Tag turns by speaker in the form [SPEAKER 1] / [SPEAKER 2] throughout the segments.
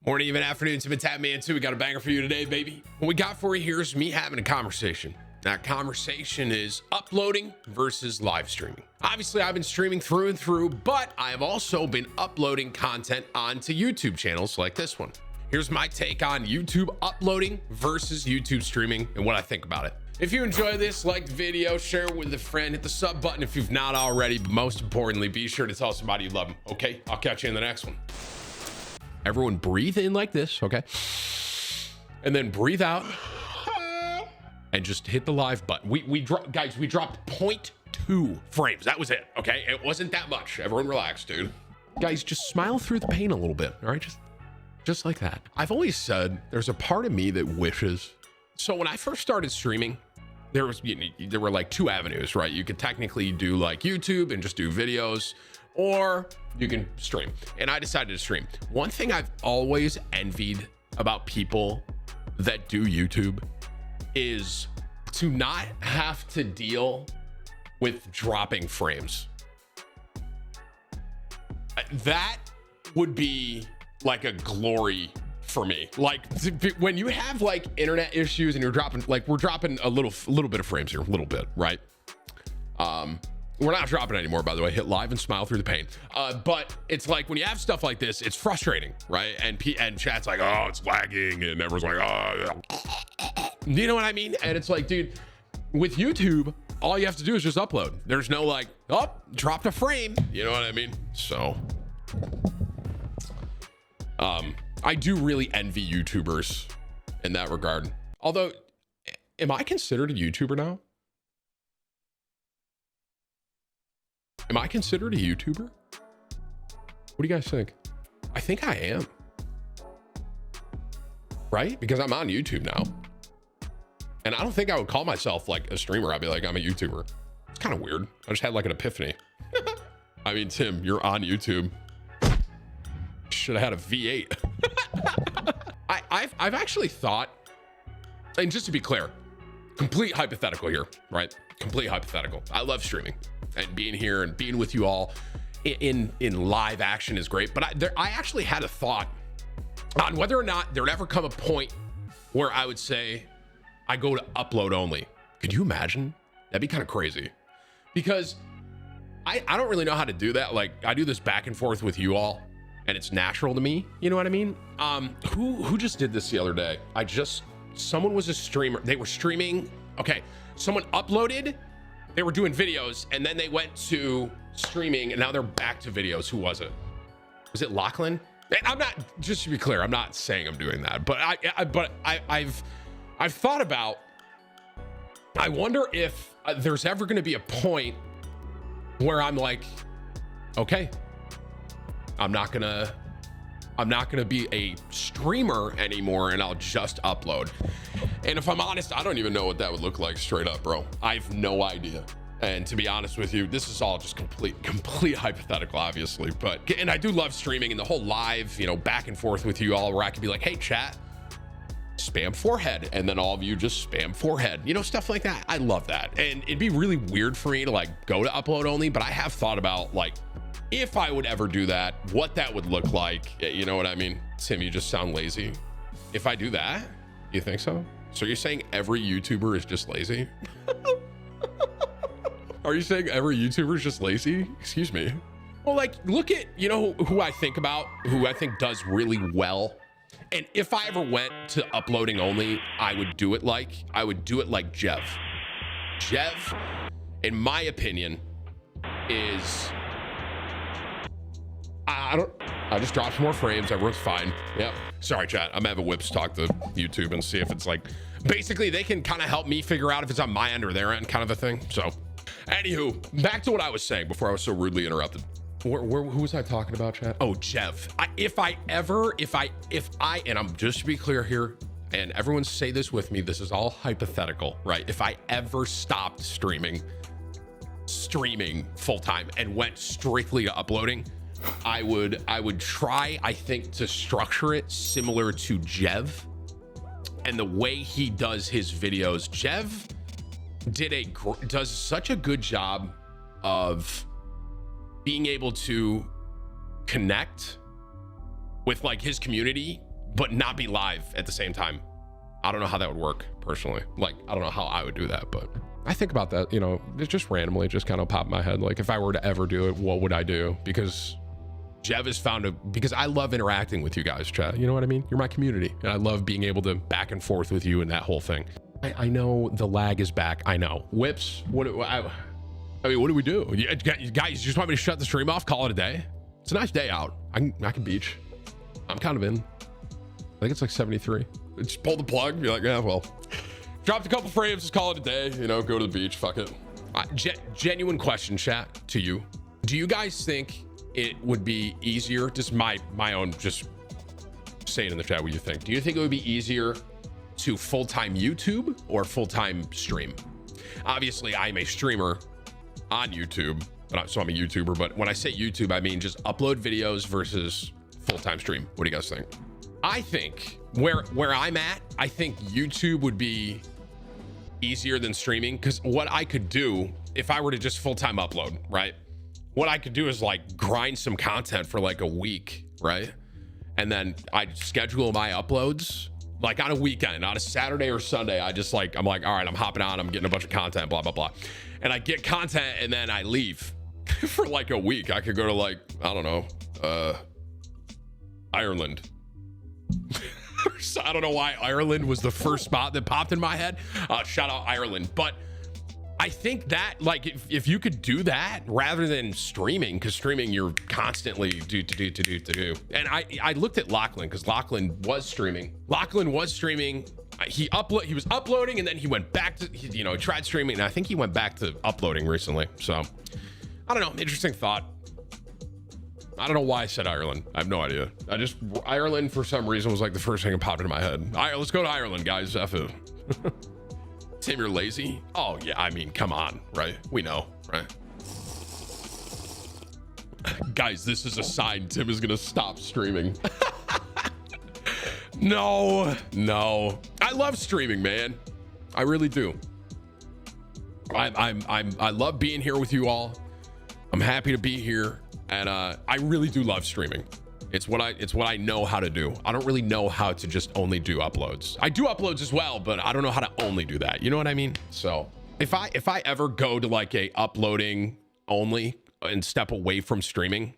[SPEAKER 1] Morning, even afternoon, Timthetatman 2. We got a banger for you today, baby. What we got for you here is me having a conversation. That conversation is uploading versus live streaming. Obviously, I've been streaming through and through, but I've also been uploading content onto YouTube channels like this one. Here's my take on YouTube uploading versus YouTube streaming and what I think about it. If you enjoy this, like the video, share it with a friend, hit the sub button if you've not already, but most importantly, be sure to tell somebody you love them, okay? I'll catch you in the next one. Everyone breathe in like this, okay? And then breathe out and just hit the live button. We dropped 0.2 frames. That was it, okay? It wasn't that much. Everyone relax, dude. Guys, just smile through the pain a little bit, all right? Just like that. I've always said there's a part of me that wishes. So when I first started streaming, there were like two avenues, right? You could technically do like YouTube and just do videos, or you can stream. And I decided to stream. One thing I've always envied about people that do YouTube is to not have to deal with dropping frames. That would be like a glory for me. Like when you have like internet issues and you're dropping, like we're dropping a little bit of frames here, a little bit, right? We're not dropping anymore, by the way. Hit live and smile through the pain. But it's like when you have stuff like this, it's frustrating, right? And chat's like, oh, it's lagging, and everyone's like, oh, you know what I mean? And it's like, dude, with YouTube, all you have to do is just upload. There's no like, oh, dropped a frame. You know what I mean? So, I do really envy YouTubers in that regard. Although, am I considered a YouTuber now? Am I considered a YouTuber? What do you guys think? I think I am. Right? Because I'm on YouTube now. And I don't think I would call myself like a streamer. I'd be like, I'm a YouTuber. It's kind of weird. I just had like an epiphany. I mean, Tim, you're on YouTube. Should have had a V8. I've actually thought, and just to be clear, complete hypothetical here, right? Complete hypothetical. I love streaming and being here and being with you all in live action is great. But I actually had a thought on whether or not there would ever come a point where I would say I go to upload only. Could you imagine? That'd be kind of crazy, because I don't really know how to do that. Like I do this back and forth with you all and it's natural to me. You know what I mean? Who just did this the other day? Someone was a streamer. They were streaming. Okay. Someone uploaded, they were doing videos, and then they went to streaming, and now they're back to videos. Who was it? Was it Lachlan? And I'm not, just to be clear, I'm not saying I'm doing that, but I've thought about, I wonder if there's ever going to be a point where I'm like, okay, I'm not gonna be a streamer anymore, and I'll just upload. And if I'm honest, I don't even know what that would look like straight up, bro. I have no idea. And to be honest with you, this is all just complete hypothetical, obviously. And I do love streaming and the whole live, back and forth with you all, where I could be like, hey, chat, spam forehead. And then all of you just spam forehead, stuff like that. I love that. And it'd be really weird for me to like go to upload only, but I have thought about like, if I would ever do that, what that would look like. You know what I mean? Tim, you just sound lazy. If I do that, you think so? So you're saying every YouTuber is just lazy? Are you saying every YouTuber is just lazy? Excuse me. Well, like, look at, who I think about, who I think does really well. And if I ever went to uploading only, I would do it like Jev. Jev, in my opinion, is... I just dropped some more frames. Everyone's fine. Yep. Sorry, chat. I'm gonna have a whips talk to YouTube and see if it's like, basically they can kind of help me figure out if it's on my end or their end, kind of a thing. So anywho, back to what I was saying before I was so rudely interrupted. Who was I talking about, chat? Oh, Jev. If I, and I'm just to be clear here, and everyone say this with me, this is all hypothetical, right? If I ever stopped streaming full time and went strictly to uploading, I would try, I think, to structure it similar to Jev and the way he does his videos. Jev does such a good job of being able to connect with like his community but not be live at the same time. I don't know how that would work personally. Like, I don't know how I would do that, but I think about that, you know, it's just randomly just kind of pop in my head. Like, if I were to ever do it, what would I do? Because Jev has found because I love interacting with you guys, chat. You know what I mean? You're my community, and I love being able to back and forth with you and that whole thing. I know the lag is back. I know. Whips, I mean, what do we do? You guys, you just want me to shut the stream off, call it a day? It's a nice day out. I can beach. I'm kind of in. I think it's like 73. Just pull the plug. You're like, yeah, well, dropped a couple frames. Just call it a day. You know, go to the beach. Fuck it. Genuine question, chat, to you. Do you guys think it would be easier? Just my own, just say it in the chat what you think. Do you think it would be easier to full-time YouTube or full-time stream? Obviously, I'm a streamer on YouTube, so I'm a YouTuber. But when I say YouTube, I mean just upload videos versus full-time stream. What do you guys think? I think where I'm at, I think YouTube would be easier than streaming, because what I could do if I were to just full-time upload, right? What I could do is like grind some content for like a week, right? And then I'd schedule my uploads like on a weekend, on a Saturday or Sunday. I'm like, all right, I'm hopping on, I'm getting a bunch of content, blah, blah, blah. And I get content and then I leave for like a week. I could go to like, I don't know, Ireland. So I don't know why Ireland was the first spot that popped in my head. Shout out Ireland. But I think that like if you could do that rather than streaming, because streaming you're constantly do. And I looked at Lachlan, because Lachlan was streaming. He was uploading and then he went back to, he tried streaming, and I think he went back to uploading recently. So I don't know, interesting thought. I don't know why I said Ireland. I have no idea. Ireland for some reason was like the first thing that popped into my head. All right, let's go to Ireland, guys. F it. Tim, you're lazy? Oh yeah, I mean, come on, right? We know, right? Guys, this is a sign Tim is gonna stop streaming. No. I love streaming, man. I really do. I love being here with you all. I'm happy to be here. And I really do love streaming. It's what I know how to do. I don't really know how to just only do uploads. I do uploads as well, but I don't know how to only do that. You know what I mean? So if I ever go to like a uploading only and step away from streaming,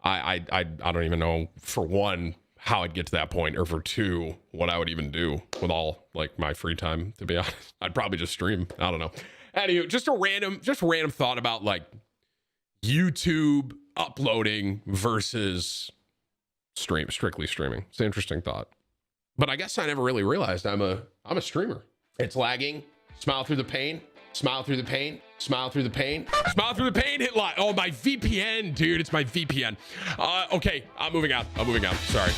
[SPEAKER 1] I don't even know, for one, how I'd get to that point, or for two, what I would even do with all like my free time, to be honest. I'd probably just stream. I don't know. Anyway, just a random thought about like YouTube uploading versus strictly streaming. It's an interesting thought, but I guess I never really realized I'm a streamer. It's lagging. Smile through the pain. Smile through the pain. Smile through the pain. Smile through the pain. Hit lag. Oh, my VPN, dude. It's my VPN. Okay, I'm moving out. Sorry.